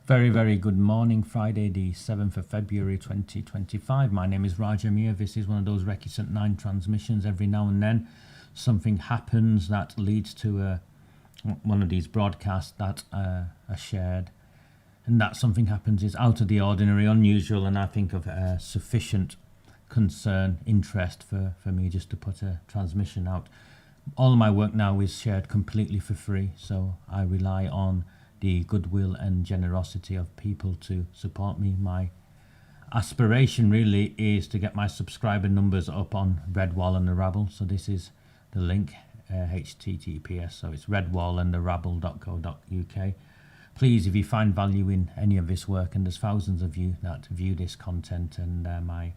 Very, very good morning, Friday the 7th of February 2025. My name is Raja Miah. This is one of those Recusant 9 transmissions. Every now and then something happens that leads to one of these broadcasts that are shared. And that something happens is out of the ordinary, unusual, and I think of sufficient concern, interest for me just to put a transmission out. All of my work now is shared completely for free, so I rely on the goodwill and generosity of people to support me. My aspiration really is to get my subscriber numbers up on Redwall and the Rabble. So this is the link, https, so it's redwallandtherabble.co.uk. Please, if you find value in any of this work, and there's thousands of you that view this content, and my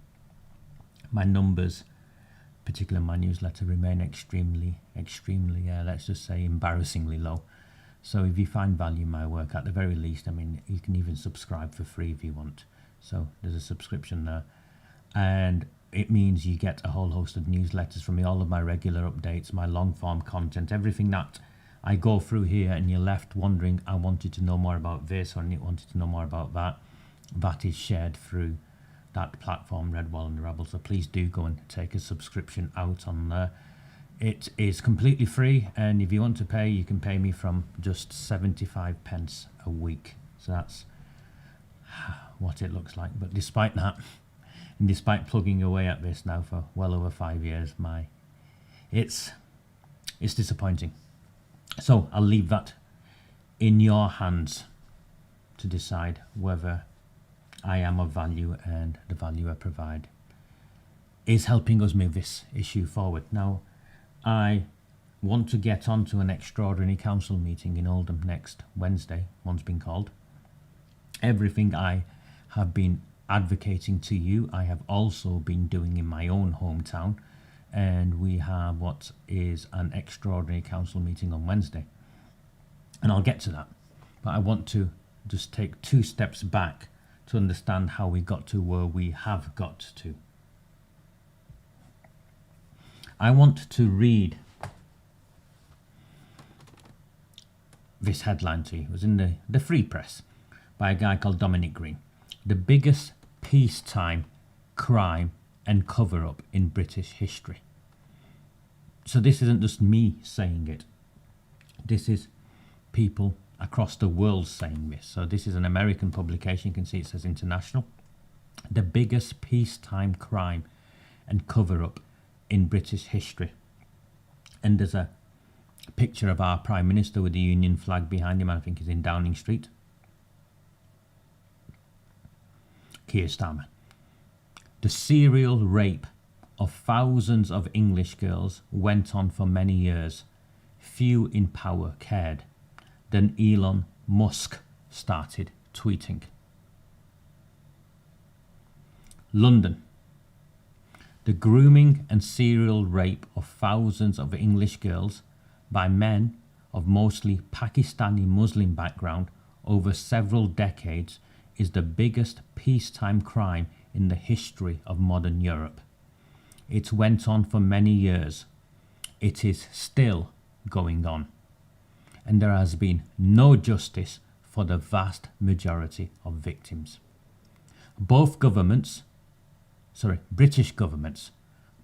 numbers, particularly my newsletter, remain extremely, let's just say embarrassingly low. So if you find value in my work, at the very least, I mean, you can even subscribe for free if you want. So there's a subscription there. And it means you get a whole host of newsletters from me, all of my regular updates, my long form content, everything that I go through here, and you're left wondering, I wanted to know more about this, or I wanted to know more about that. That is shared through that platform, Redwall and the Rabble. So please do go and take a subscription out on there. It is completely free, and if you want to pay, you can pay me from just 75 pence a week. So that's what it looks like. But despite that, and despite plugging away at this now for well over 5 years, it's disappointing. So I'll leave that in your hands to decide whether I am of value, and the value I provide is helping us move this issue forward. Now, I want to get on to an extraordinary council meeting in Oldham next Wednesday. One's been called. Everything I have been advocating to you, I have also been doing in my own hometown, and we have what is an extraordinary council meeting on Wednesday. And I'll get to that, but I want to just take 2 steps back to understand how we got to where we have got to. I want to read this headline to you. It was in the Free Press by a guy called Dominic Green. The biggest peacetime crime and cover-up in British history. So this isn't just me saying it. This is people across the world saying this. So this is an American publication. You can see it says international. The biggest peacetime crime and cover-up in British history. And there's a picture of our Prime Minister with the Union flag behind him. I think he's in Downing Street. Keir Starmer. The serial rape of thousands of English girls went on for many years. Few in power cared. Then Elon Musk started tweeting. London. The grooming and serial rape of thousands of English girls by men of mostly Pakistani Muslim background over several decades is the biggest peacetime crime in the history of modern Europe. It went on for many years. It is still going on. And there has been no justice for the vast majority of victims. British governments,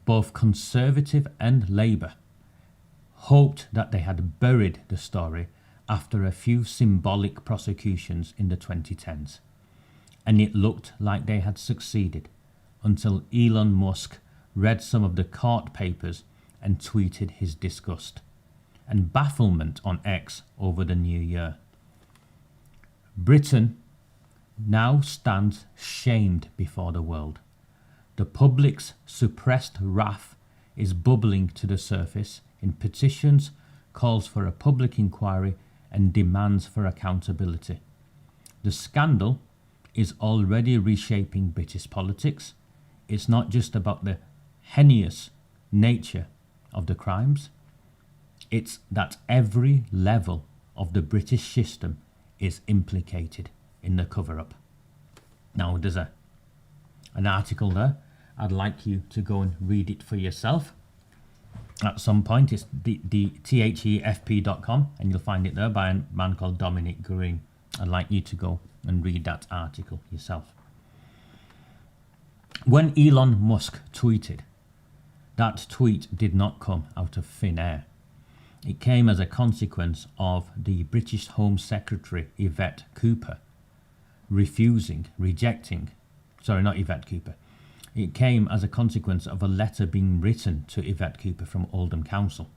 both Conservative and Labour, hoped that they had buried the story after a few symbolic prosecutions in the 2010s. And it looked like they had succeeded until Elon Musk read some of the court papers and tweeted his disgust and bafflement on X over the new year. Britain now stands shamed before the world. The public's suppressed wrath is bubbling to the surface in petitions, calls for a public inquiry, and demands for accountability. The scandal is already reshaping British politics. It's not just about the heinous nature of the crimes. It's that every level of the British system is implicated in the cover-up. Now, there's an article there. I'd like you to go and read it for yourself. At some point, it's the thefp.com, and you'll find it there by a man called Dominic Green. I'd like you to go and read that article yourself. When Elon Musk tweeted, that tweet did not come out of thin air. It came as a consequence of the British Home Secretary Yvette Cooper rejecting, sorry, not Yvette Cooper. It came as a consequence of a letter being written to Yvette Cooper from Oldham Council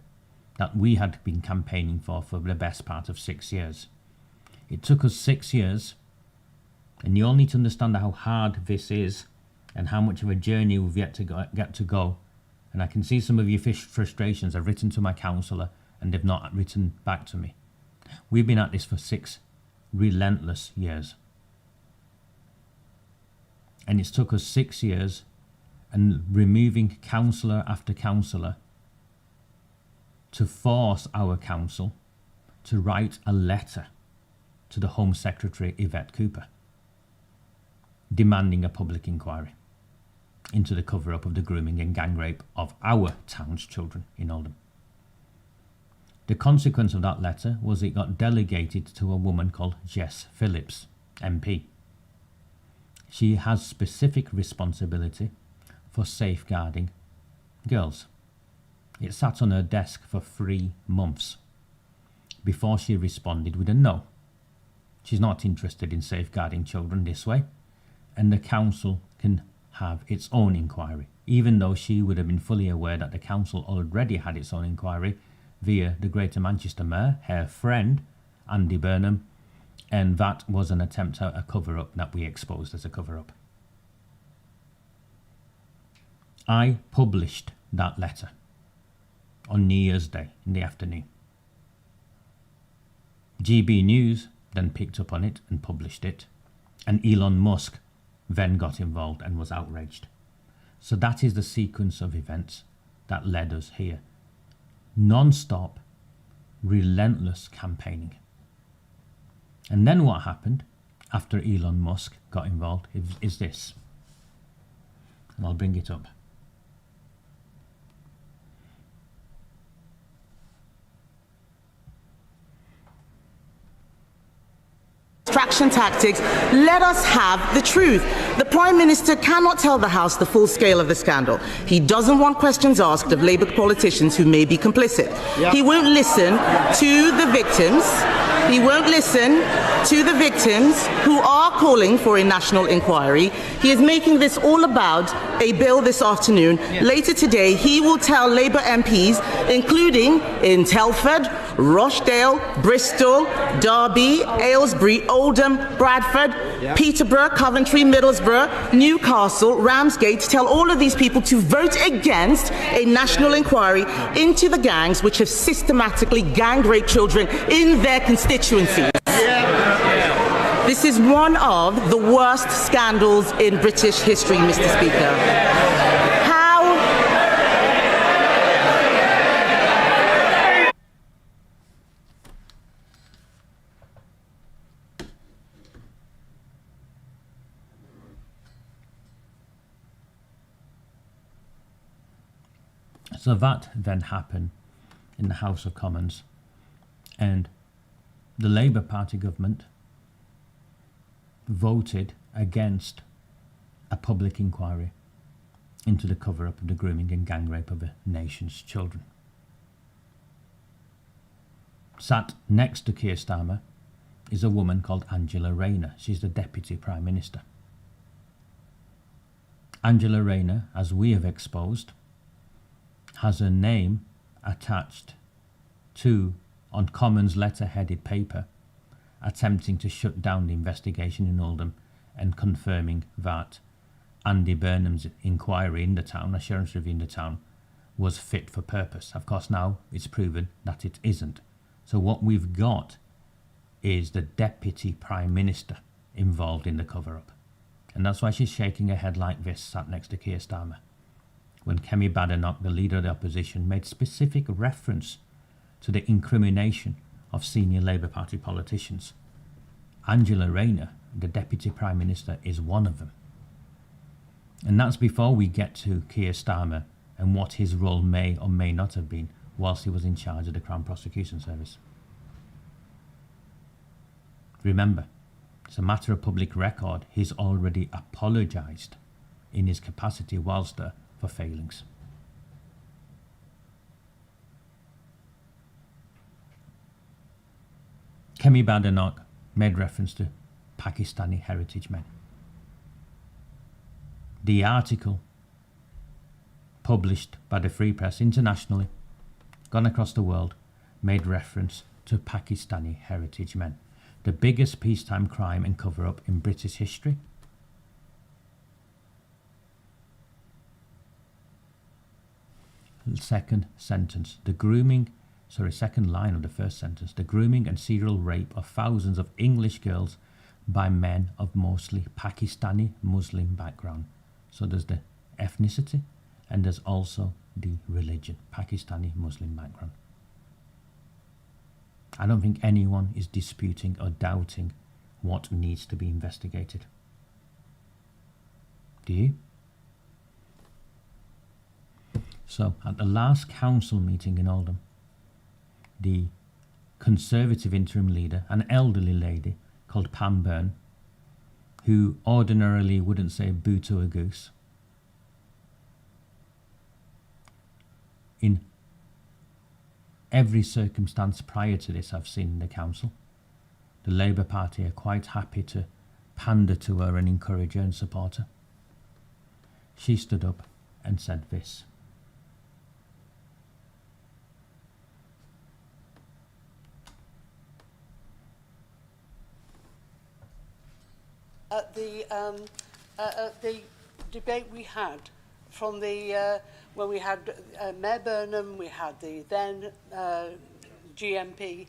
that we had been campaigning for the best part of 6 years. It took us 6 years, and you all need to understand how hard this is and how much of a journey we've yet to get to go. And I can see some of your frustrations. I've written to my councillor and they've not written back to me. We've been at this for 6 relentless years. And it's took us 6 years and removing councillor after councillor to force our council to write a letter to the Home Secretary Yvette Cooper demanding a public inquiry into the cover-up of the grooming and gang rape of our town's children in Oldham. The consequence of that letter was it got delegated to a woman called Jess Phillips, MP. She has specific responsibility for safeguarding girls. It sat on her desk for 3 months before she responded with a no. She's not interested in safeguarding children this way, and the council can have its own inquiry, even though she would have been fully aware that the council already had its own inquiry via the Greater Manchester Mayor, her friend, Andy Burnham, and that was an attempt at a cover-up that we exposed as a cover-up. I published that letter on New Year's Day in the afternoon. GB News then picked up on it and published it, and Elon Musk then got involved and was outraged. So that is the sequence of events that led us here. Non-stop, relentless campaigning. And then what happened after Elon Musk got involved is this. And I'll bring it up. Distraction tactics. Let us have the truth. The Prime Minister cannot tell the House the full scale of the scandal. He doesn't want questions asked of Labour politicians who may be complicit. He won't listen to the victims. He won't listen to the victims who are calling for a national inquiry. He is making this all about a bill this afternoon. Later today, he will tell Labour MPs, including in Telford, Rochdale, Bristol, Derby, Aylesbury, Oldham, Bradford, Peterborough, Coventry, Middlesbrough, Newcastle, Ramsgate, tell all of these people to vote against a national inquiry into the gangs which have systematically gang raped children in their constituencies. This is one of the worst scandals in British history, Mr. Speaker. So that then happened in the House of Commons, and the Labour Party government voted against a public inquiry into the cover-up of the grooming and gang rape of the nation's children. Sat next to Keir Starmer is a woman called Angela Rayner. She's the Deputy Prime Minister. Angela Rayner, as we have exposed, has her name attached to, on Commons letter-headed paper, attempting to shut down the investigation in Oldham and confirming that Andy Burnham's inquiry in the town, assurance review in the town, was fit for purpose. Of course, now it's proven that it isn't. So what we've got is the Deputy Prime Minister involved in the cover-up. And that's why she's shaking her head like this, sat next to Keir Starmer, when Kemi Badenoch, the leader of the opposition, made specific reference to the incrimination of senior Labour Party politicians. Angela Rayner, the Deputy Prime Minister, is one of them. And that's before we get to Keir Starmer and what his role may or may not have been whilst he was in charge of the Crown Prosecution Service. Remember, It's a matter of public record. He's already apologised in his capacity whilst there for failings. Kemi Badenoch made reference to Pakistani heritage men. The article published by the Free Press internationally, gone across the world, made reference to Pakistani heritage men, the biggest peacetime crime and cover-up in British history. Second line of the first sentence. The grooming and serial rape of thousands of English girls by men of mostly Pakistani Muslim background. So there's the ethnicity and there's also the religion, Pakistani Muslim background. I don't think anyone is disputing or doubting what needs to be investigated. Do you? So, at the last council meeting in Oldham, the Conservative interim leader, an elderly lady called Pam Byrne, who ordinarily wouldn't say boo to a goose, in every circumstance prior to this I've seen in the council, the Labour Party are quite happy to pander to her and encourage her and support her. She stood up and said this. At the debate we had from the when we had Mayor Burnham, we had the then GMP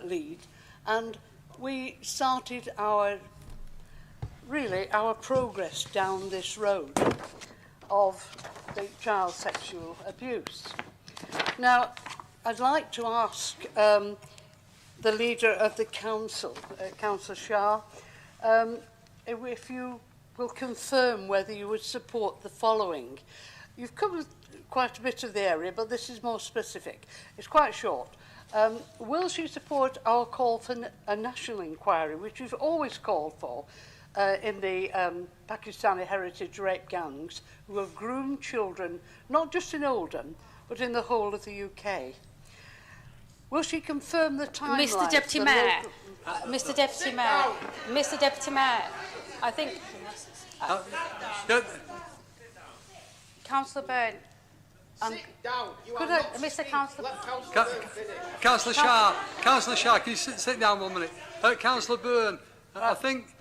lead, and we started our progress down this road of the child sexual abuse. Now, I'd like to ask the leader of the council, Councillor Shah, if you will confirm whether you would support the following. You've covered quite a bit of the area, but this is more specific. It's quite short. Will she support our call for a national inquiry, which we've always called for, in the Pakistani heritage rape gangs who have groomed children, not just in Oldham, but in the whole of the UK? Will she confirm the timeline? Mr Deputy Mayor, Mr Deputy Mayor, Mr Deputy Mayor, I think... Councillor Byrne, sit down. Mr Councillor... Councillor Shah, can you sit down 1 minute? Councillor Byrne, I think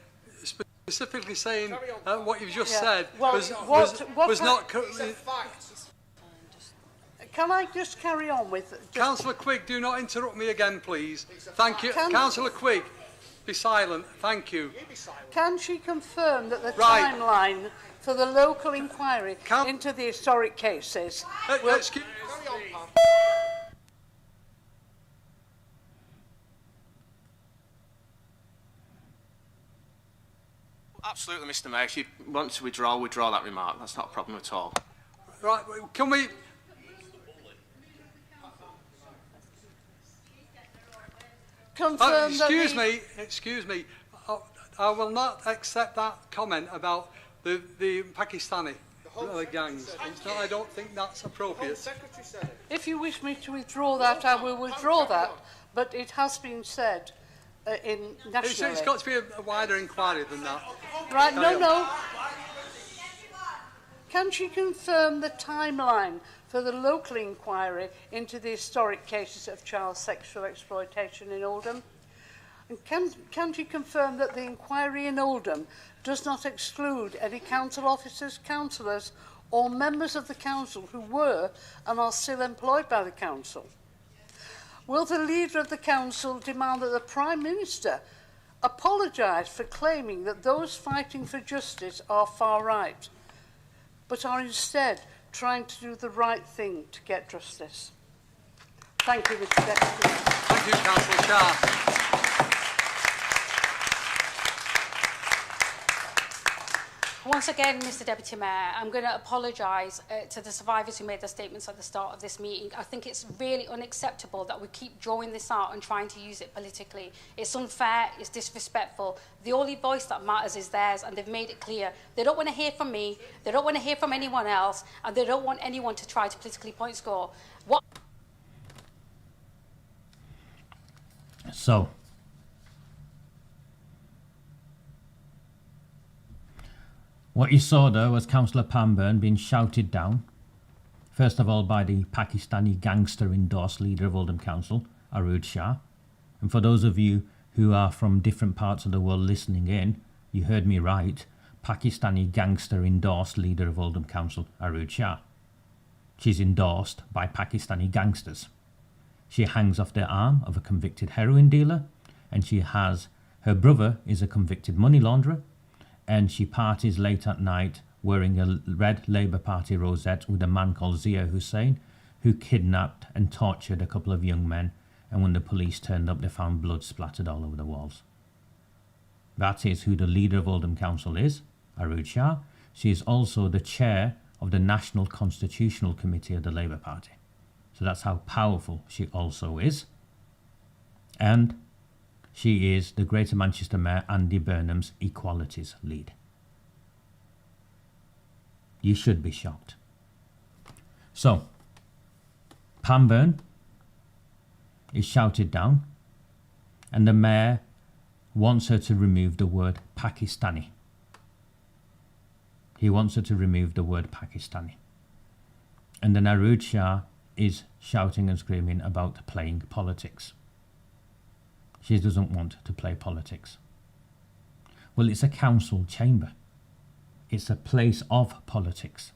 specifically saying what you've just said was not... It's a fact. Can I just carry on with... Councillor Quigg, do not interrupt me again, please. Thank you. Councillor Quigg, be silent. Thank you. Can she confirm that the timeline for the local inquiry into the historic cases... Excuse me. Absolutely, Mr Mayor. If you want to withdraw that remark. That's not a problem at all. Right, can we... Confirm excuse me. I will not accept that comment about the Pakistani gangs. I don't think that's appropriate. If you wish me to withdraw that, I will withdraw that. But it has been said nationally. It's got to be a wider inquiry than that. Right, no. Can she confirm the timeline for the local inquiry into the historic cases of child sexual exploitation in Oldham? And can she confirm that the inquiry in Oldham does not exclude any council officers, councillors or members of the council who were and are still employed by the council? Will the leader of the council demand that the Prime Minister apologise for claiming that those fighting for justice are far right, but are instead trying to do the right thing to get justice? Thank you, Mr Deputy. Thank you, Councillor Shah. Once again, Mr Deputy Mayor, I'm going to apologise to the survivors who made their statements at the start of this meeting. I think it's really unacceptable that we keep drawing this out and trying to use it politically. It's unfair, it's disrespectful. The only voice that matters is theirs, and they've made it clear. They don't want to hear from me, they don't want to hear from anyone else, and they don't want anyone to try to politically point score. So, what you saw there was Councillor Pamburn being shouted down, first of all by the Pakistani gangster-endorsed leader of Oldham Council, Arud Shah. And for those of you who are from different parts of the world listening in, you heard me right, Pakistani gangster-endorsed leader of Oldham Council, Arud Shah. She's endorsed by Pakistani gangsters. She hangs off the arm of a convicted heroin dealer, and her brother is a convicted money launderer, and she parties late at night wearing a red Labour Party rosette with a man called Zia Hussain, who kidnapped and tortured a couple of young men, and when the police turned up they found blood splattered all over the walls. That is who the leader of Oldham Council is, Arud Shah. She is also the chair of the National Constitutional Committee of the Labour Party. So that's how powerful she also is. And she is the Greater Manchester Mayor Andy Burnham's Equalities lead. You should be shocked. So, Pamburn is shouted down, and the Mayor wants her to remove the word Pakistani. He wants her to remove the word Pakistani. And then Arud Shah is shouting and screaming about playing politics. She doesn't want to play politics. Well, it's a council chamber. It's a place of politics.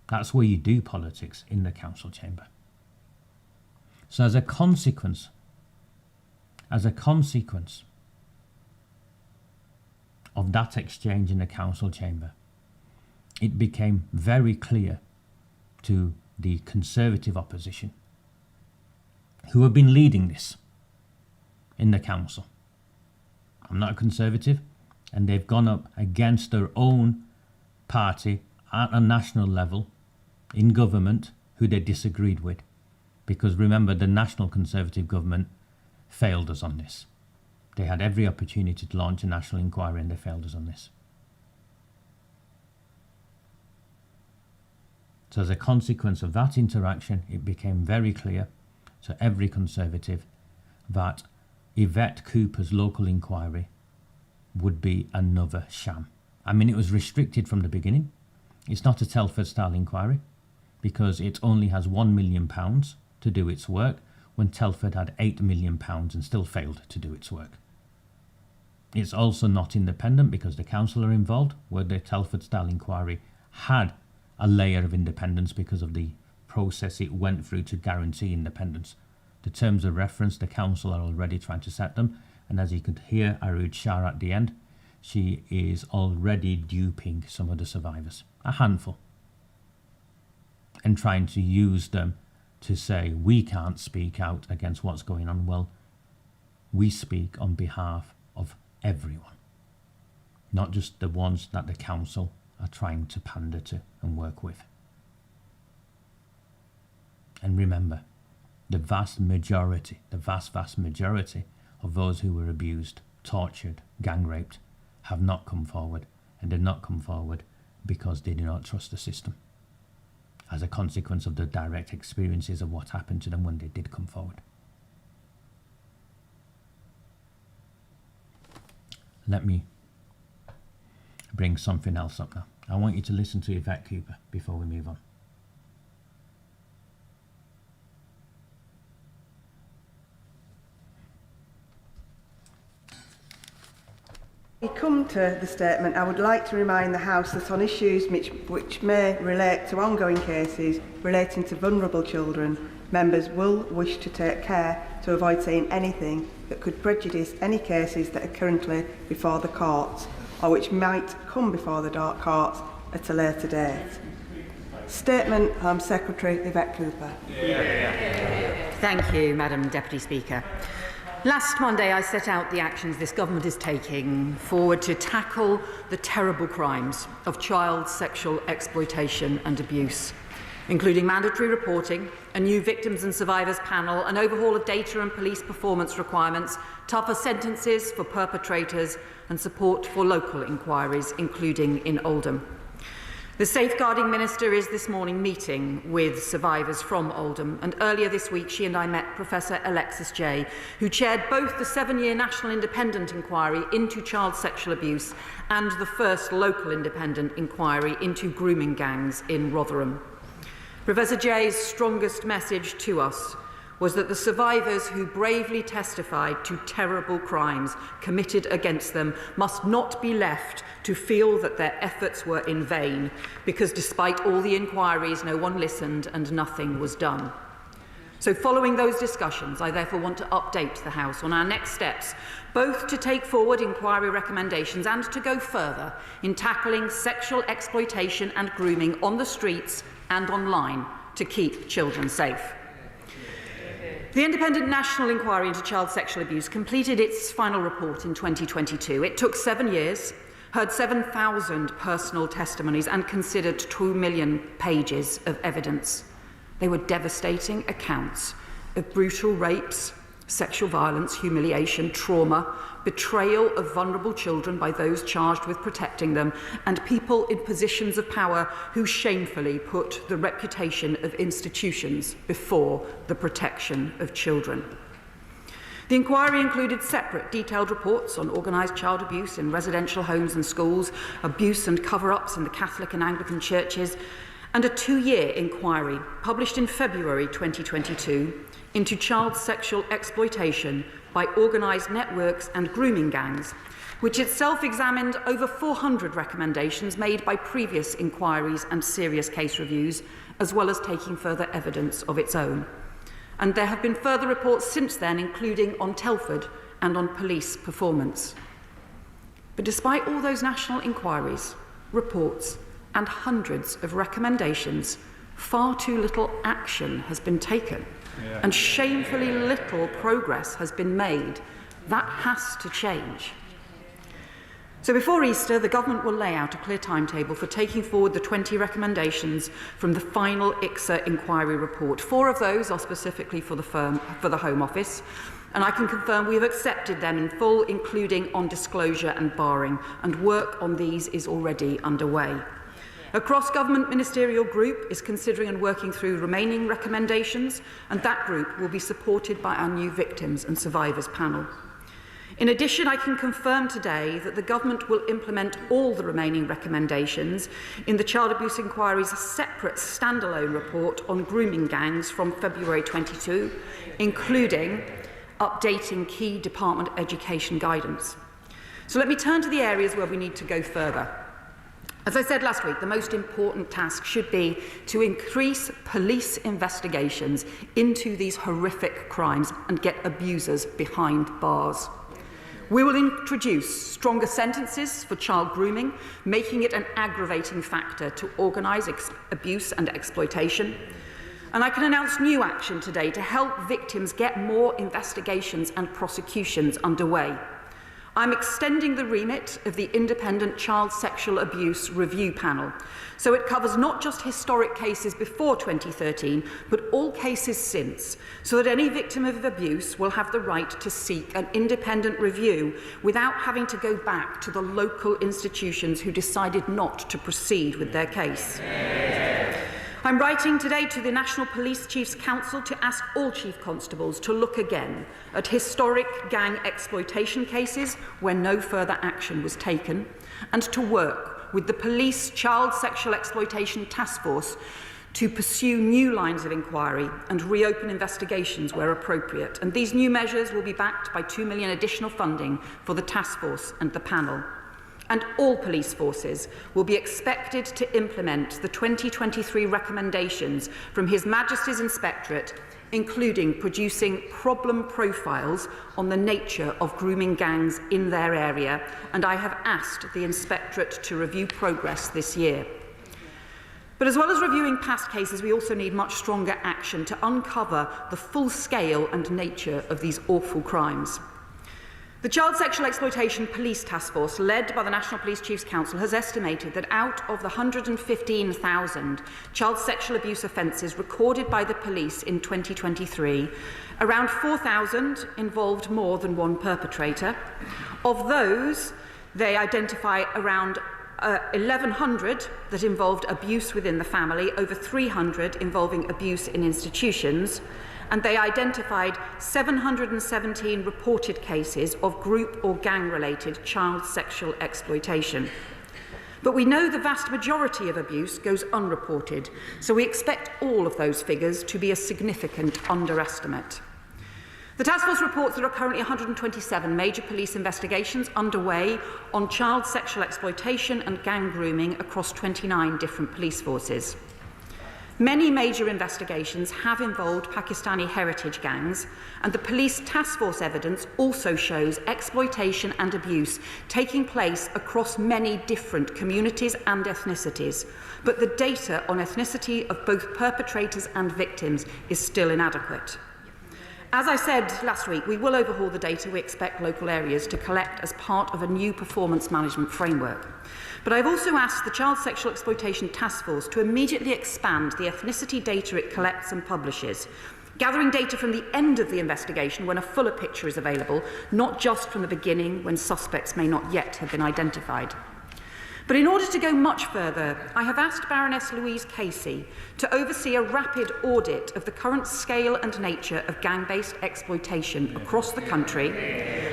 That's where you do politics, in the council chamber. So as a consequence of that exchange in the council chamber, it became very clear to the Conservative opposition, who have been leading this in the council. I'm not a Conservative, and they've gone up against their own party at a national level in government who they disagreed with, because remember, the National Conservative government failed us on this. They had every opportunity to launch a national inquiry and they failed us on this. So as a consequence of that interaction, it became very clear to every Conservative that Yvette Cooper's local inquiry would be another sham. I mean, it was restricted from the beginning. It's not a Telford-style inquiry because it only has £1 million to do its work, when Telford had £8 million and still failed to do its work. It's also not independent because the council are involved, where the Telford-style inquiry had a layer of independence because of the process it went through to guarantee independence. The terms of reference, the council are already trying to set them, and as you could hear Arud Shah at the end, she is already duping some of the survivors, a handful, and trying to use them to say we can't speak out against what's going on. Well, we speak on behalf of everyone, not just the ones that the council are trying to pander to and work with. And remember, the vast majority of those who were abused, tortured, gang raped have not come forward, and did not come forward because they do not trust the system, as a consequence of the direct experiences of what happened to them when they did come forward. Let me bring something else up now. I want you to listen to Yvette Cooper before we move on. We come to the statement. I would like to remind the House that on issues which may relate to ongoing cases relating to vulnerable children, members will wish to take care to avoid saying anything that could prejudice any cases that are currently before the courts or which might come before the courts at a later date. Statement, Home Secretary Yvette Cooper. Thank you, Madam Deputy Speaker. Last Monday, I set out the actions this government is taking forward to tackle the terrible crimes of child sexual exploitation and abuse, including mandatory reporting, a new victims and survivors panel, an overhaul of data and police performance requirements, tougher sentences for perpetrators, and support for local inquiries, including in Oldham. The Safeguarding Minister is this morning meeting with survivors from Oldham, and earlier this week she and I met Professor Alexis Jay, who chaired both the 7-year National Independent Inquiry into child sexual abuse and the first local independent inquiry into grooming gangs in Rotherham. Professor Jay's strongest message to us was that the survivors who bravely testified to terrible crimes committed against them must not be left to feel that their efforts were in vain, because despite all the inquiries, no one listened and nothing was done. So following those discussions, I therefore want to update the House on our next steps, both to take forward inquiry recommendations and to go further in tackling sexual exploitation and grooming on the streets and online to keep children safe. The Independent National Inquiry into Child Sexual Abuse completed its final report in 2022. It took 7 years, heard 7,000 personal testimonies and considered 2 million pages of evidence. They were devastating accounts of brutal rapes, sexual violence, humiliation, trauma, betrayal of vulnerable children by those charged with protecting them, and people in positions of power who shamefully put the reputation of institutions before the protection of children. The inquiry included separate detailed reports on organised child abuse in residential homes and schools, abuse and cover-ups in the Catholic and Anglican churches, and a 2-year inquiry published in February 2022 into child sexual exploitation by organised networks and grooming gangs, which itself examined over 400 recommendations made by previous inquiries and serious case reviews, as well as taking further evidence of its own. And there have been further reports since then, including on Telford and on police performance. But despite all those national inquiries, reports, and hundreds of recommendations, far too little action has been taken. And shamefully little progress has been made. That has to change. So before Easter, the government will lay out a clear timetable for taking forward the 20 recommendations from the final ICSA inquiry report. 4 of those are specifically for the Home Office, and I can confirm we have accepted them in full, including on disclosure and barring, and work on these is already underway. A cross-government ministerial group is considering and working through remaining recommendations, and that group will be supported by our new Victims and Survivors panel. In addition, I can confirm today that the government will implement all the remaining recommendations in the Child Abuse Inquiry's separate standalone report on grooming gangs from February 22, including updating key department education guidance. So let me turn to the areas where we need to go further. As I said last week, the most important task should be to increase police investigations into these horrific crimes and get abusers behind bars. We will introduce stronger sentences for child grooming, making it an aggravating factor to organise abuse and exploitation. And I can announce new action today to help victims get more investigations and prosecutions underway. I'm extending the remit of the Independent Child Sexual Abuse Review Panel, so it covers not just historic cases before 2013, but all cases since, so that any victim of abuse will have the right to seek an independent review without having to go back to the local institutions who decided not to proceed with their case. I'm writing today to the National Police Chiefs Council to ask all Chief Constables to look again at historic gang exploitation cases where no further action was taken, and to work with the Police Child Sexual Exploitation Task Force to pursue new lines of inquiry and reopen investigations where appropriate. And these new measures will be backed by £2 million additional funding for the task force and the panel. And all police forces will be expected to implement the 2023 recommendations from His Majesty's Inspectorate, including producing problem profiles on the nature of grooming gangs in their area, and I have asked the Inspectorate to review progress this year. But as well as reviewing past cases, we also need much stronger action to uncover the full scale and nature of these awful crimes. The Child Sexual Exploitation Police Task Force, led by the National Police Chiefs Council, has estimated that out of the 115,000 child sexual abuse offences recorded by the police in 2023, around 4,000 involved more than one perpetrator. Of those, they identify around 1,100 that involved abuse within the family, over 300 involving abuse in institutions, and they identified 717 reported cases of group or gang-related child sexual exploitation. But we know the vast majority of abuse goes unreported, so we expect all of those figures to be a significant underestimate. The task force reports there are currently 127 major police investigations underway on child sexual exploitation and gang grooming across 29 different police forces. Many major investigations have involved Pakistani heritage gangs, and the police task force evidence also shows exploitation and abuse taking place across many different communities and ethnicities, but the data on ethnicity of both perpetrators and victims is still inadequate. As I said last week, we will overhaul the data we expect local areas to collect as part of a new performance management framework. But I've also asked the Child Sexual Exploitation Task Force to immediately expand the ethnicity data it collects and publishes, gathering data from the end of the investigation when a fuller picture is available, not just from the beginning when suspects may not yet have been identified. But in order to go much further, I have asked Baroness Louise Casey to oversee a rapid audit of the current scale and nature of gang-based exploitation across the country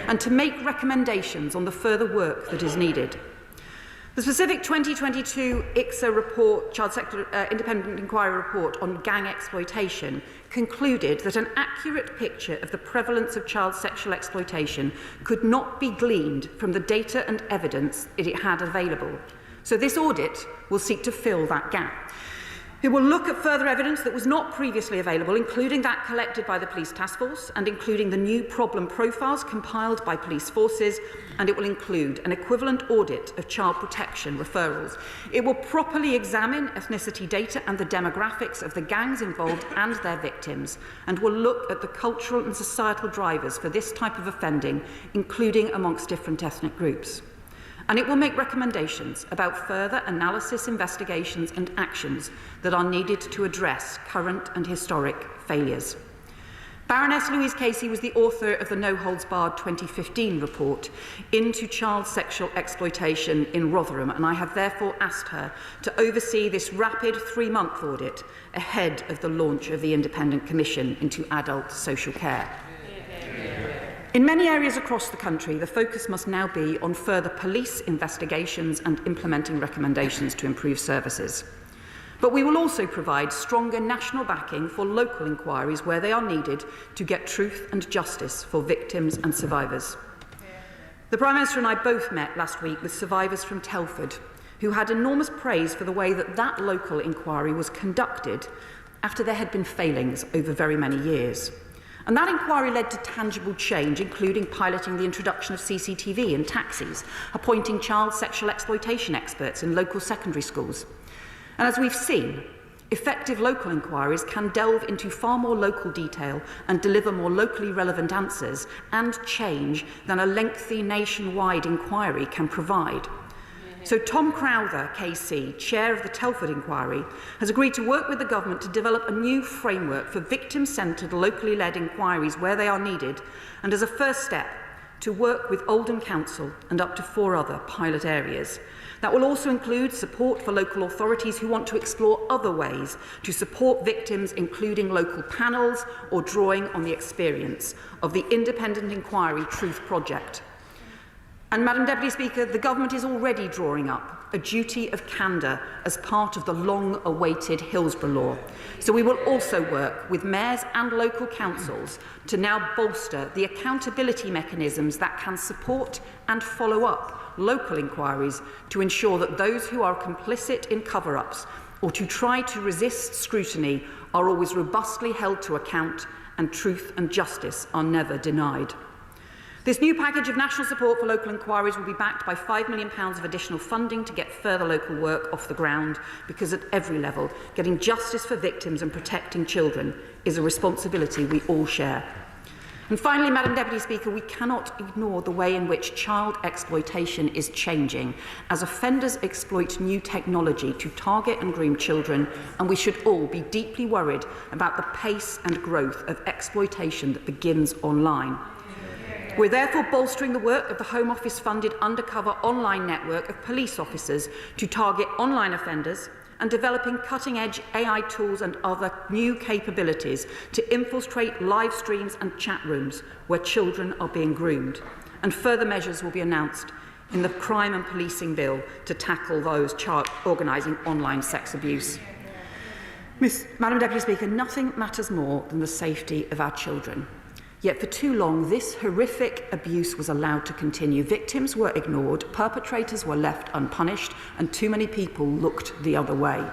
and to make recommendations on the further work that is needed. The specific 2022 ICSA report, Child Sexual Independent Inquiry report on gang exploitation, concluded that an accurate picture of the prevalence of child sexual exploitation could not be gleaned from the data and evidence it had available. So this audit will seek to fill that gap. It will look at further evidence that was not previously available, including that collected by the Police Task Force and including the new problem profiles compiled by police forces, and it will include an equivalent audit of child protection referrals. It will properly examine ethnicity data and the demographics of the gangs involved and their victims, and will look at the cultural and societal drivers for this type of offending, including amongst different ethnic groups. And it will make recommendations about further analysis, investigations and actions that are needed to address current and historic failures. Baroness Louise Casey was the author of the No Holds Barred 2015 report into child sexual exploitation in Rotherham, and I have therefore asked her to oversee this rapid 3-month audit ahead of the launch of the Independent Commission into Adult Social Care. In many areas across the country, the focus must now be on further police investigations and implementing recommendations to improve services. But we will also provide stronger national backing for local inquiries where they are needed to get truth and justice for victims and survivors. The Prime Minister and I both met last week with survivors from Telford, who had enormous praise for the way that that local inquiry was conducted after there had been failings over very many years. And that inquiry led to tangible change, including piloting the introduction of CCTV in taxis, appointing child sexual exploitation experts in local secondary schools. And as we've seen, effective local inquiries can delve into far more local detail and deliver more locally relevant answers and change than a lengthy nationwide inquiry can provide. So Tom Crowther, KC, chair of the Telford Inquiry, has agreed to work with the government to develop a new framework for victim-centred, locally led inquiries where they are needed, and as a first step, to work with Oldham Council and up to 4 other pilot areas. That will also include support for local authorities who want to explore other ways to support victims, including local panels or drawing on the experience of the Independent Inquiry Truth Project. And, Madam Deputy Speaker, the Government is already drawing up a duty of candour as part of the long-awaited Hillsborough Law. So we will also work with mayors and local councils to now bolster the accountability mechanisms that can support and follow up local inquiries to ensure that those who are complicit in cover-ups or to try to resist scrutiny are always robustly held to account and truth and justice are never denied. This new package of national support for local inquiries will be backed by £5 million of additional funding to get further local work off the ground, because at every level, getting justice for victims and protecting children is a responsibility we all share. And finally, Madam Deputy Speaker, we cannot ignore the way in which child exploitation is changing as offenders exploit new technology to target and groom children, and we should all be deeply worried about the pace and growth of exploitation that begins online. We're therefore bolstering the work of the Home Office-funded undercover online network of police officers to target online offenders, and developing cutting-edge AI tools and other new capabilities to infiltrate live streams and chat rooms where children are being groomed. And further measures will be announced in the Crime and Policing Bill to tackle those organising online sex abuse. Madam Deputy Speaker, nothing matters more than the safety of our children. Yet for too long, this horrific abuse was allowed to continue. Victims were ignored, perpetrators were left unpunished, and too many people looked the other way.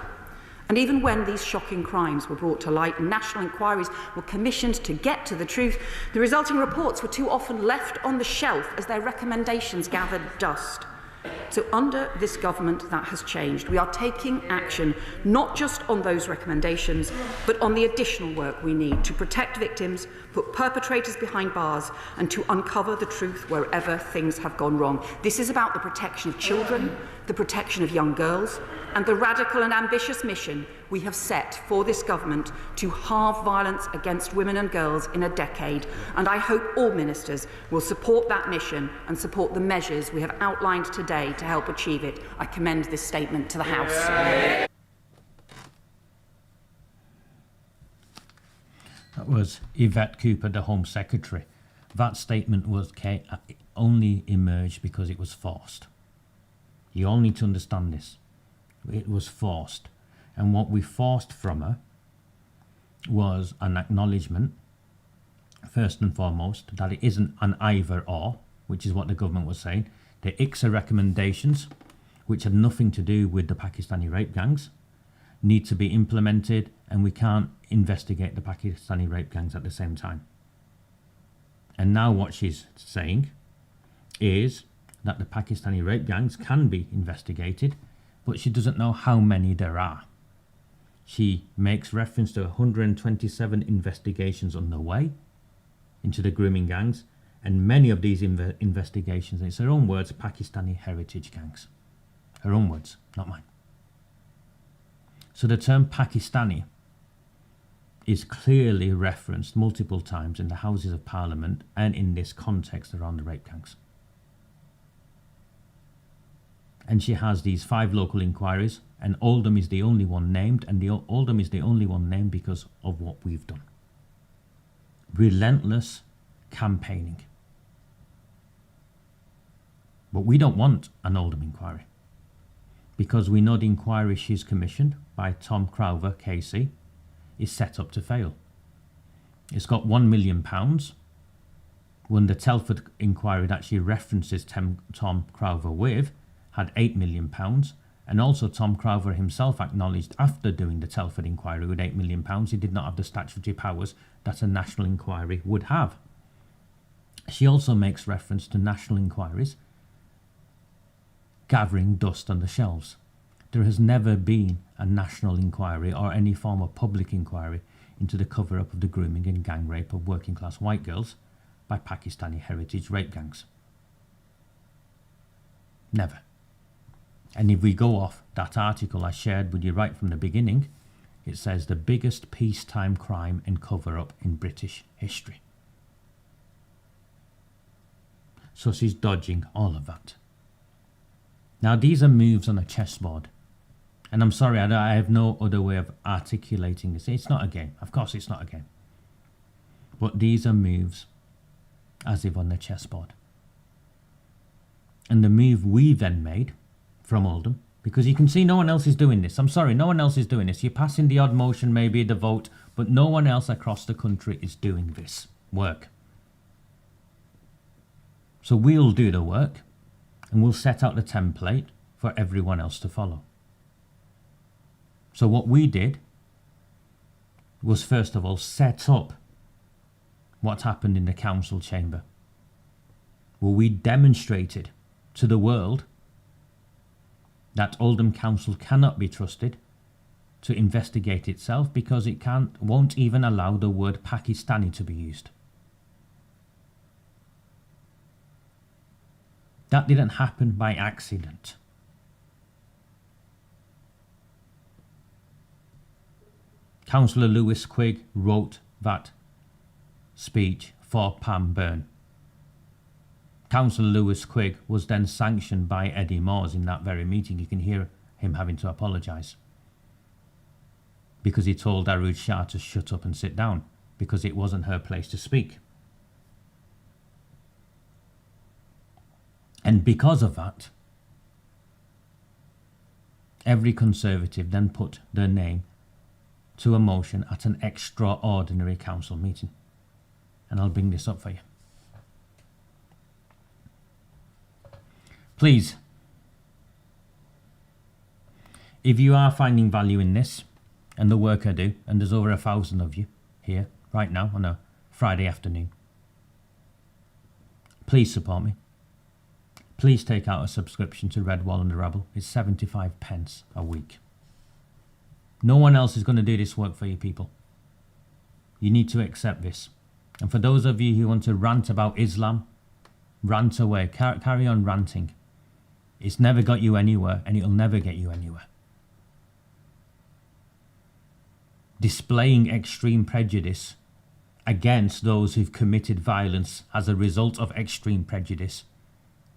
And even when these shocking crimes were brought to light and national inquiries were commissioned to get to the truth, the resulting reports were too often left on the shelf as their recommendations gathered dust. So under this government, that has changed. We are taking action not just on those recommendations, but on the additional work we need to protect victims, put perpetrators behind bars, and to uncover the truth wherever things have gone wrong. This is about the protection of children, the protection of young girls, and the radical and ambitious mission we have set for this government to halve violence against women and girls in a decade. And I hope all ministers will support that mission and support the measures we have outlined today to help achieve it. I commend this statement to the House. That was Yvette Cooper, the Home Secretary. That statement only emerged because it was forced. You all need to understand this. It was forced. And what we forced from her was an acknowledgement, first and foremost, that it isn't an either or, which is what the government was saying. The ICSA recommendations, which had nothing to do with the Pakistani rape gangs, need to be implemented, and we can't investigate the Pakistani rape gangs at the same time. And now what she's saying is that the Pakistani rape gangs can be investigated, but she doesn't know how many there are. She makes reference to 127 investigations underway into the grooming gangs, and many of these investigations, it's her own words, Pakistani heritage gangs. Her own words, not mine. So the term Pakistani is clearly referenced multiple times in the Houses of Parliament and in this context around the rape gangs. And she has these 5 local inquiries, and Oldham is the only one named, and Oldham is the only one named because of what we've done. Relentless campaigning. But we don't want an Oldham inquiry, because we know the inquiry she's commissioned by Tom Crowther, KC, is set up to fail. It's got £1 million, when the Telford inquiry that she references Tom Crowther with had £8 million, and also Tom Crowther himself acknowledged after doing the Telford inquiry with £8 million, he did not have the statutory powers that a national inquiry would have. She also makes reference to national inquiries gathering dust on the shelves. There has never been a national inquiry or any form of public inquiry into the cover-up of the grooming and gang rape of working-class white girls by Pakistani heritage rape gangs. Never. And if we go off that article I shared with you right from the beginning, it says the biggest peacetime crime and cover-up in British history. So she's dodging all of that. Now these are moves on a chessboard. And I'm sorry, I have no other way of articulating this. It's not a game. Of course it's not a game. But these are moves as if on the chessboard. And the move we then made from Oldham, because you can see no one else is doing this. I'm sorry, no one else is doing this. You're passing the odd motion, maybe the vote, but no one else across the country is doing this work. So we'll do the work, and we'll set out the template for everyone else to follow. So what we did was, first of all, set up what happened in the council chamber. where we demonstrated to the world that Oldham Council cannot be trusted to investigate itself because it won't even allow the word Pakistani to be used. That didn't happen by accident. Councillor Lewis Quigg wrote that speech for Pam Byrne. Councillor Lewis Quigg was then sanctioned by Eddie Moores in that very meeting. You can hear him having to apologise because he told Darude Shah to shut up and sit down because it wasn't her place to speak. And because of that, every Conservative then put their name to a motion at an extraordinary council meeting. And I'll bring this up for you. Please, if you are finding value in this and the work I do, and there's over 1,000 of you here right now on a Friday afternoon, please support me. Please take out a subscription to Red Wall and the Rabble. It's 75 pence a week. No one else is going to do this work for you people. You need to accept this. And for those of you who want to rant about Islam, rant away. Carry on ranting. It's never got you anywhere, and it'll never get you anywhere. Displaying extreme prejudice against those who've committed violence as a result of extreme prejudice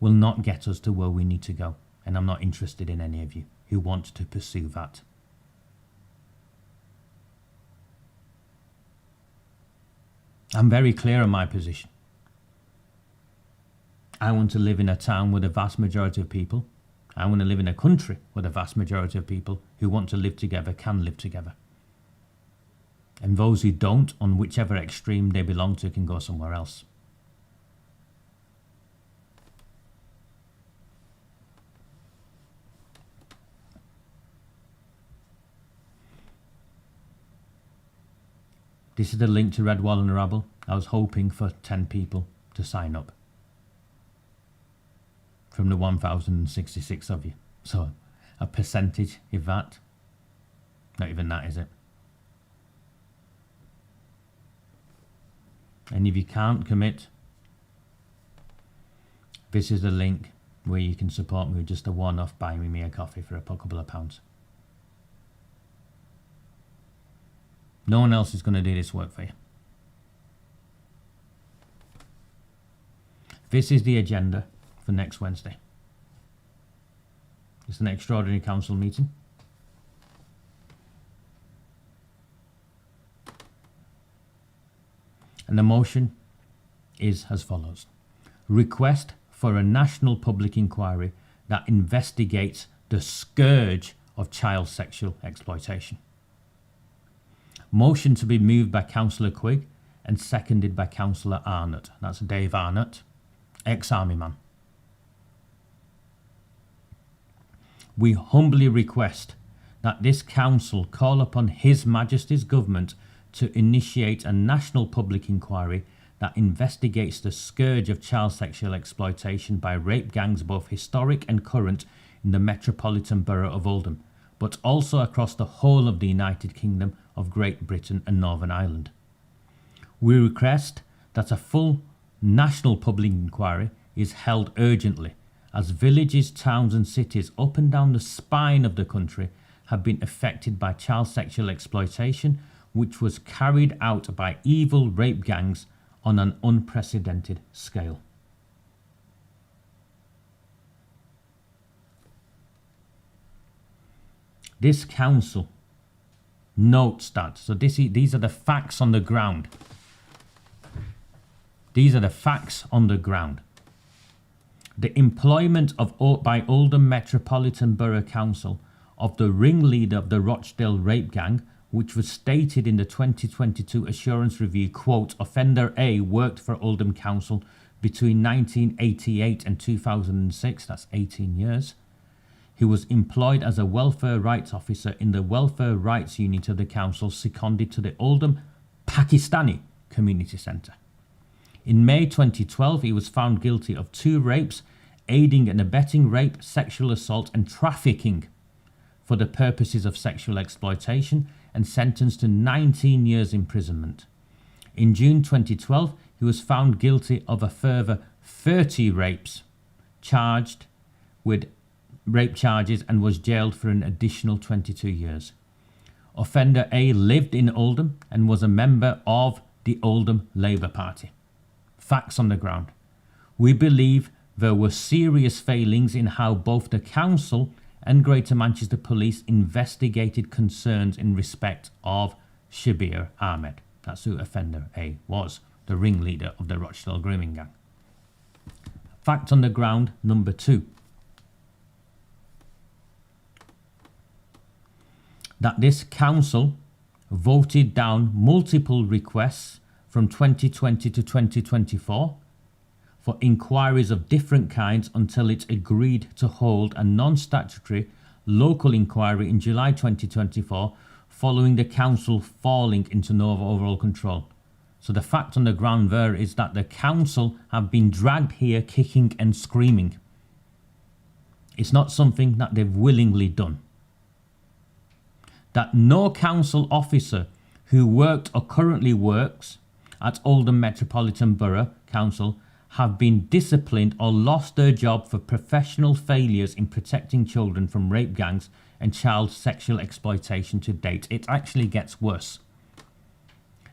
will not get us to where we need to go. And I'm not interested in any of you who want to pursue that. I'm very clear on my position. I want to live in a town with a vast majority of people. I want to live in a country where the vast majority of people who want to live together can live together. And those who don't, on whichever extreme they belong to, can go somewhere else. This is the link to Red Wall and the Rabble. I was hoping for 10 people to sign up from the 1,066 of you. So a percentage, if that. Not even that, is it? And if you can't commit, this is the link where you can support me with just a one-off buy me a coffee for a couple of pounds. No one else is going to do this work for you. This is the agenda for next Wednesday. It's an extraordinary council meeting. And the motion is as follows. Request for a national public inquiry that investigates the scourge of child sexual exploitation. Motion to be moved by Councillor Quigg and seconded by Councillor Arnott. That's Dave Arnott, ex-army man. We humbly request that this council call upon His Majesty's government to initiate a national public inquiry that investigates the scourge of child sexual exploitation by rape gangs, both historic and current, in the Metropolitan Borough of Oldham, but also across the whole of the United Kingdom of Great Britain and Northern Ireland. We request that a full national public inquiry is held urgently, as villages, towns and cities up and down the spine of the country have been affected by child sexual exploitation, which was carried out by evil rape gangs on an unprecedented scale. This council notes that, so these are the facts on the ground. These are the facts on the ground. The employment by Oldham Metropolitan Borough Council of the ringleader of the Rochdale Rape Gang, which was stated in the 2022 Assurance Review, quote, Offender A worked for Oldham Council between 1988 and 2006, that's 18 years. He was employed as a welfare rights officer in the welfare rights unit of the council, seconded to the Oldham Pakistani Community Centre. In May 2012, he was found guilty of 2 rapes, aiding and abetting rape, sexual assault and trafficking for the purposes of sexual exploitation, and sentenced to 19 years imprisonment. In June 2012, he was found guilty of a further 30 rapes, charged with rape charges, and was jailed for an additional 22 years. Offender A lived in Oldham and was a member of the Oldham Labour Party. Facts on the ground. We believe there were serious failings in how both the council and Greater Manchester Police investigated concerns in respect of Shabir Ahmed. That's who offender A was, the ringleader of the Rochdale Grooming Gang. Fact on the ground number 2. That this council voted down multiple requests from 2020 to 2024 for inquiries of different kinds until it agreed to hold a non-statutory local inquiry in July 2024 following the council falling into no overall control. So the fact on the ground there is that the council have been dragged here kicking and screaming. It's not something that they've willingly done. That no council officer who worked or currently works at Oldham Metropolitan Borough Council have been disciplined or lost their job for professional failures in protecting children from rape gangs and child sexual exploitation to date. It actually gets worse.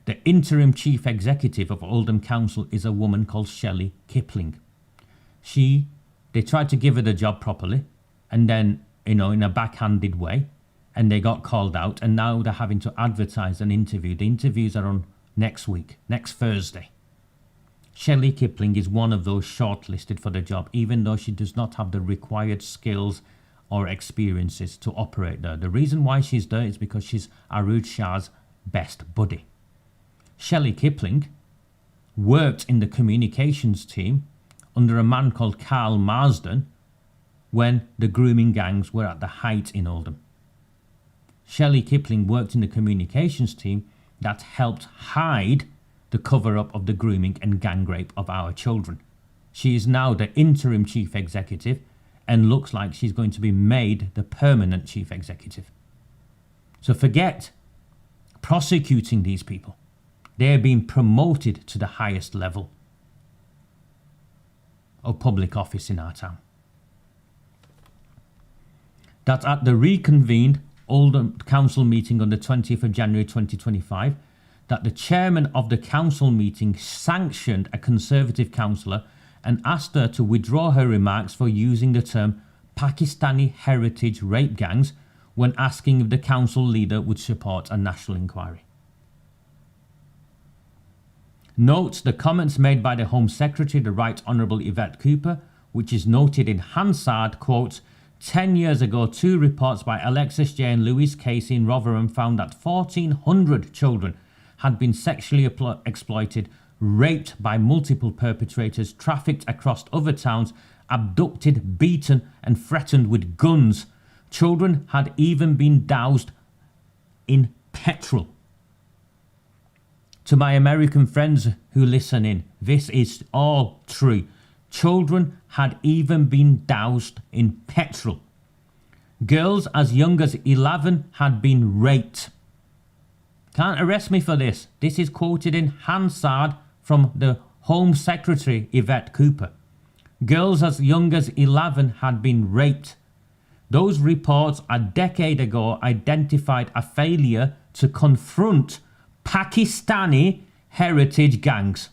The interim chief executive of Oldham Council is a woman called Shelley Kipling. They tried to give her the job properly, and then, in a backhanded way, and they got called out, and now they're having to advertise an interview. The interviews are on next week, next Thursday. Shelley Kipling is one of those shortlisted for the job, even though she does not have the required skills or experiences to operate there. The reason why she's there is because she's Arooj Shah's best buddy. Shelley Kipling worked in the communications team under a man called Carl Marsden when the grooming gangs were at the height in Oldham. Shelley Kipling worked in the communications team that helped hide the cover-up of the grooming and gang rape of our children. She is now the interim chief executive and looks like she's going to be made the permanent chief executive. So forget prosecuting these people. They are being promoted to the highest level of public office in our town. That at the reconvened Oldham Council meeting on the 20th of January 2025, that the chairman of the council meeting sanctioned a Conservative councillor and asked her to withdraw her remarks for using the term Pakistani heritage rape gangs when asking if the council leader would support a national inquiry. Note the comments made by the Home Secretary, the Right Honourable Yvette Cooper, which is noted in Hansard, quote, 10 years ago, 2 reports by Alexis J. and Louise Casey in Rotherham found that 1,400 children had been sexually exploited, raped by multiple perpetrators, trafficked across other towns, abducted, beaten and threatened with guns. Children had even been doused in petrol. To my American friends who listen in, this is all true. Children had even been doused in petrol. Girls as young as 11 had been raped. Can't arrest me for this. This is quoted in Hansard from the Home Secretary, Yvette Cooper. Girls as young as 11 had been raped. Those reports a decade ago identified a failure to confront Pakistani heritage gangs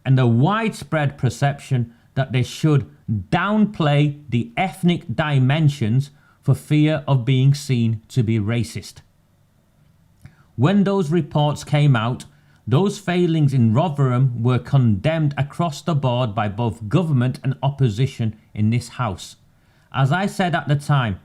and the widespread perception that they should downplay the ethnic dimensions for fear of being seen to be racist. When those reports came out, those failings in Rotherham were condemned across the board by both government and opposition in this House. As I said at the time,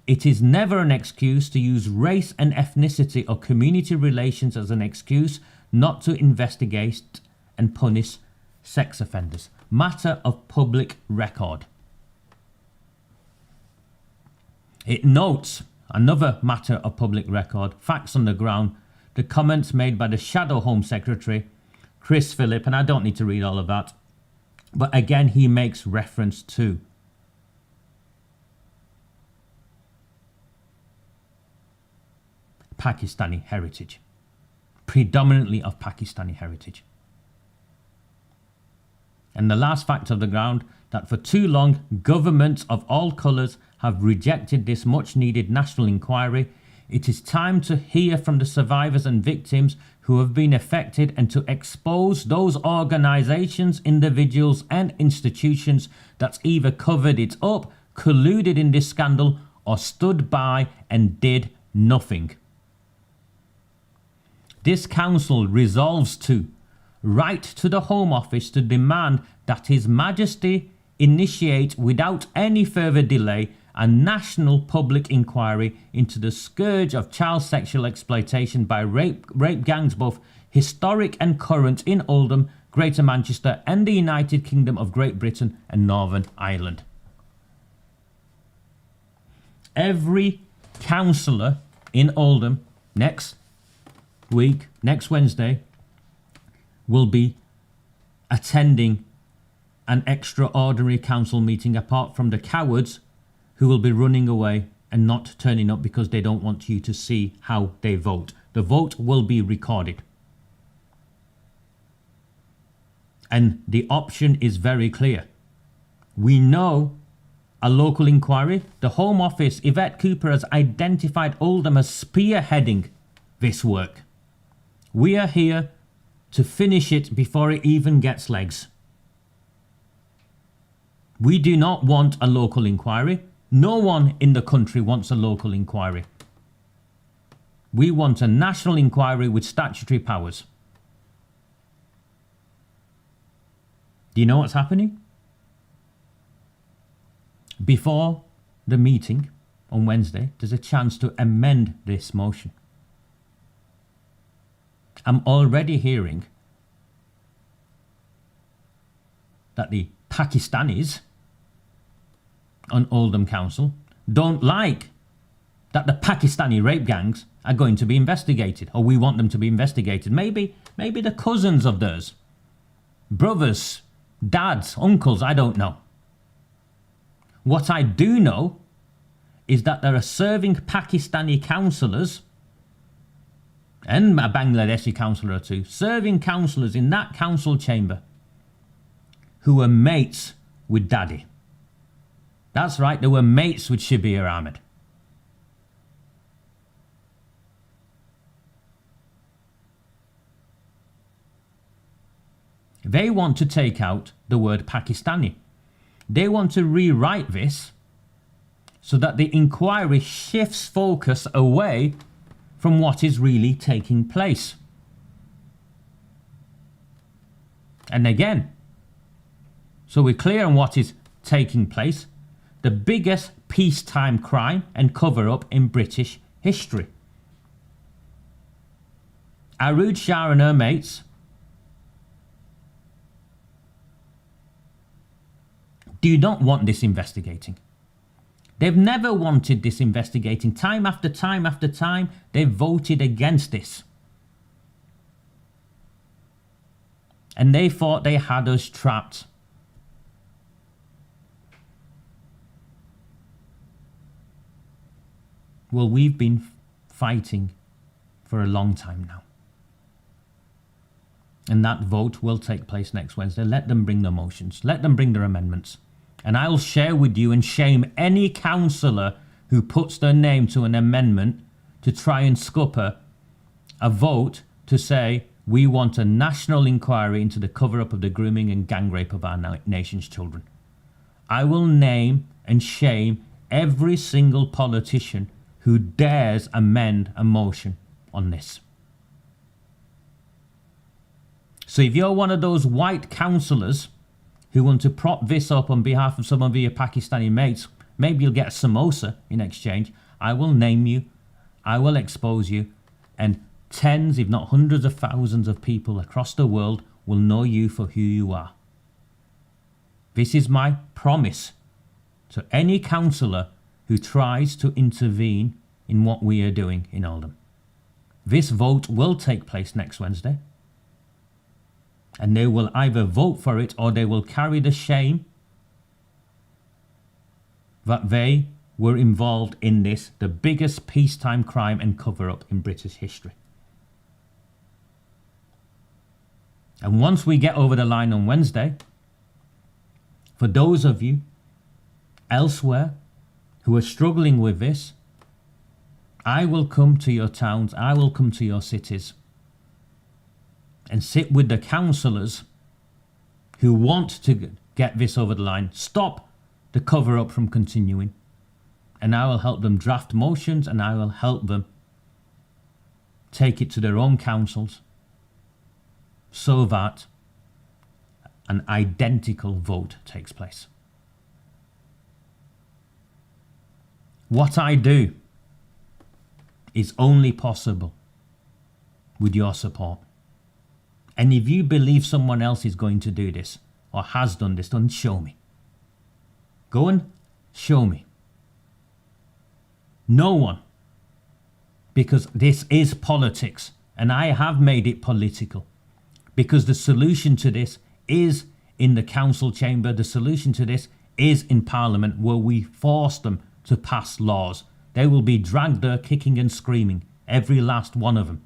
it is never an excuse to use race and ethnicity or community relations as an excuse not to investigate and punish sex offenders. Matter of public record. It notes another matter of public record, facts on the ground, the comments made by the Shadow Home Secretary, Chris Phillip, and I don't need to read all of that. But again, he makes reference to Pakistani heritage, predominantly of Pakistani heritage. And the last fact of the ground, that for too long, governments of all colours have rejected this much needed national inquiry. It is time to hear from the survivors and victims who have been affected and to expose those organisations, individuals and institutions that either covered it up, colluded in this scandal or stood by and did nothing. This council resolves to write to the Home Office to demand that His Majesty initiate without any further delay a national public inquiry into the scourge of child sexual exploitation by rape gangs, both historic and current, in Oldham, Greater Manchester and the United Kingdom of Great Britain and Northern Ireland. Every councillor in Oldham next week, next Wednesday, will be attending an extraordinary council meeting, apart from the cowards who will be running away and not turning up because they don't want you to see how they vote. The vote will be recorded. And the option is very clear. We know a local inquiry. The Home Office, Yvette Cooper, has identified Oldham as spearheading this work. We are here to finish it before it even gets legs. We do not want a local inquiry. No one in the country wants a local inquiry. We want a national inquiry with statutory powers. Do you know what's happening? Before the meeting on Wednesday, there's a chance to amend this motion. I'm already hearing that the Pakistanis on Oldham Council don't like that the Pakistani rape gangs are going to be investigated, or we want them to be investigated. Maybe the cousins of theirs, brothers, dads, uncles, I don't know. What I do know is that there are serving Pakistani councillors and a Bangladeshi councillor or two, serving councillors in that council chamber who are mates with Daddy. That's right, they were mates with Shabir Ahmed. They want to take out the word Pakistani. They want to rewrite this so that the inquiry shifts focus away from what is really taking place. And again, so we're clear on what is taking place, the biggest peacetime crime and cover-up in British history. Arood Shah and her mates do not want this investigating. They've never wanted this investigating. Time after time after time, they've voted against this. And they thought they had us trapped. Well, we've been fighting for a long time now. And that vote will take place next Wednesday. Let them bring their motions. Let them bring their amendments. And I'll share with you and shame any councillor who puts their name to an amendment to try and scupper a vote to say we want a national inquiry into the cover-up of the grooming and gang rape of our nation's children. I will name and shame every single politician who dares amend a motion on this. So if you're one of those white councillors who want to prop this up on behalf of some of your Pakistani mates, maybe you'll get a samosa in exchange. I will name you, I will expose you, and tens, if not hundreds of thousands of people across the world will know you for who you are. This is my promise to any councillor who tries to intervene in what we are doing in Oldham. This vote will take place next Wednesday. And they will either vote for it or they will carry the shame that they were involved in this, the biggest peacetime crime and cover-up in British history. And once we get over the line on Wednesday, for those of you elsewhere who are struggling with this, I will come to your towns, I will come to your cities and sit with the councillors who want to get this over the line, stop the cover-up from continuing, and I will help them draft motions and I will help them take it to their own councils so that an identical vote takes place. What I do is only possible with your support. And if you believe someone else is going to do this or has done this, then show me. Go and show me. No one. Because this is politics and I have made it political. Because the solution to this is in the council chamber. The solution to this is in Parliament, where we force them to pass laws. They will be dragged there kicking and screaming, every last one of them.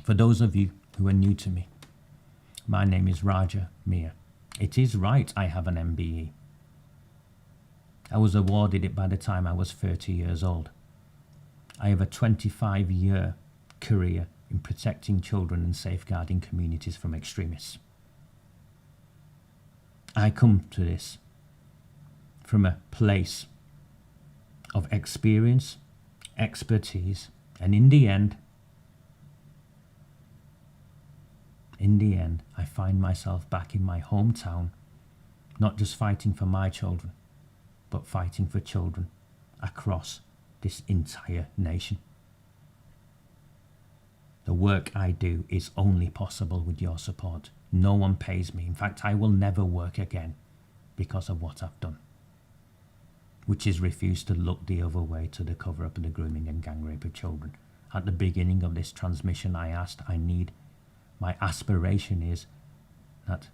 For those of you who are new to me, my name is Raja Miah. It is right I have an MBE. I was awarded it by the time I was 30 years old. I have a 25-year career in protecting children and safeguarding communities from extremists. I come to this from a place of experience, expertise, and in the end, I find myself back in my hometown, not just fighting for my children, but fighting for children across this entire nation. The work I do is only possible with your support. No one pays me. In fact, I will never work again because of what I've done, which is refuse to look the other way to the cover-up of the grooming and gang rape of children. At the beginning of this transmission, I asked, my aspiration is that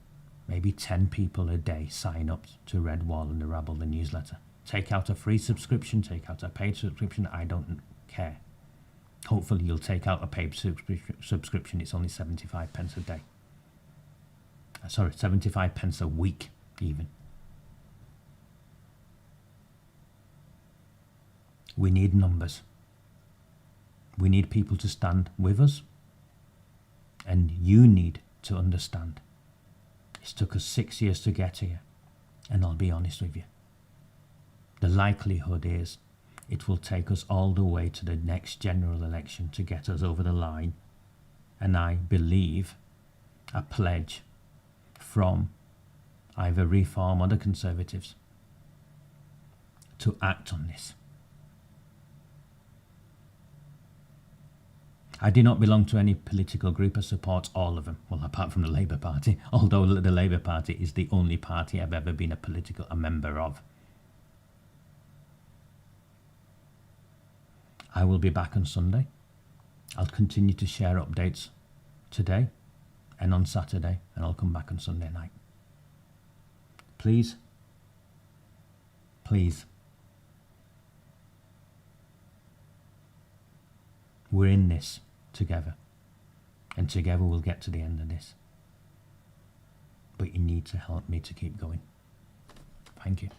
maybe 10 people a day sign up to Red Wall and the Rabble, the newsletter. Take out a free subscription, take out a paid subscription, I don't care. Hopefully you'll take out a paid subscription, it's only 75 pence a day. 75 pence a week even. We need numbers. We need people to stand with us. And you need to understand. It's took us 6 years to get here. And I'll be honest with you. The likelihood is it will take us all the way to the next general election to get us over the line. And I believe a pledge from either Reform or the Conservatives to act on this. I do not belong to any political group. I support all of them. Well, apart from the Labour Party, although the Labour Party is the only party I've ever been a member of. I will be back on Sunday. I'll continue to share updates today and on Saturday, and I'll come back on Sunday night. Please, please, we're in this together, and together we'll get to the end of this. But you need to help me to keep going. Thank you.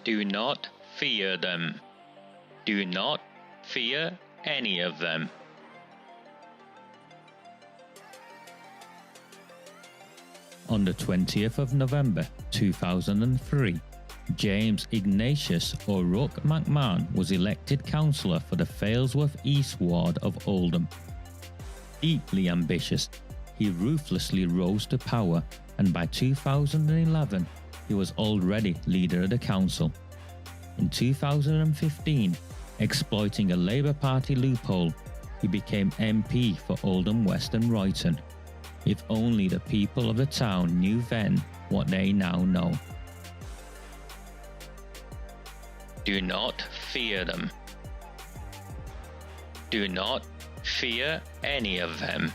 Do not fear them. Do not fear any of them. On the 20th of November 2003, James Ignatius O'Rourke McMahon was elected councillor for the Failsworth East Ward of Oldham. Deeply ambitious, he ruthlessly rose to power, and by 2011, he was already leader of the council. In 2015, exploiting a Labour Party loophole, he became MP for Oldham West and Royton. If only the people of the town knew then what they now know. Do not fear them. Do not fear any of them.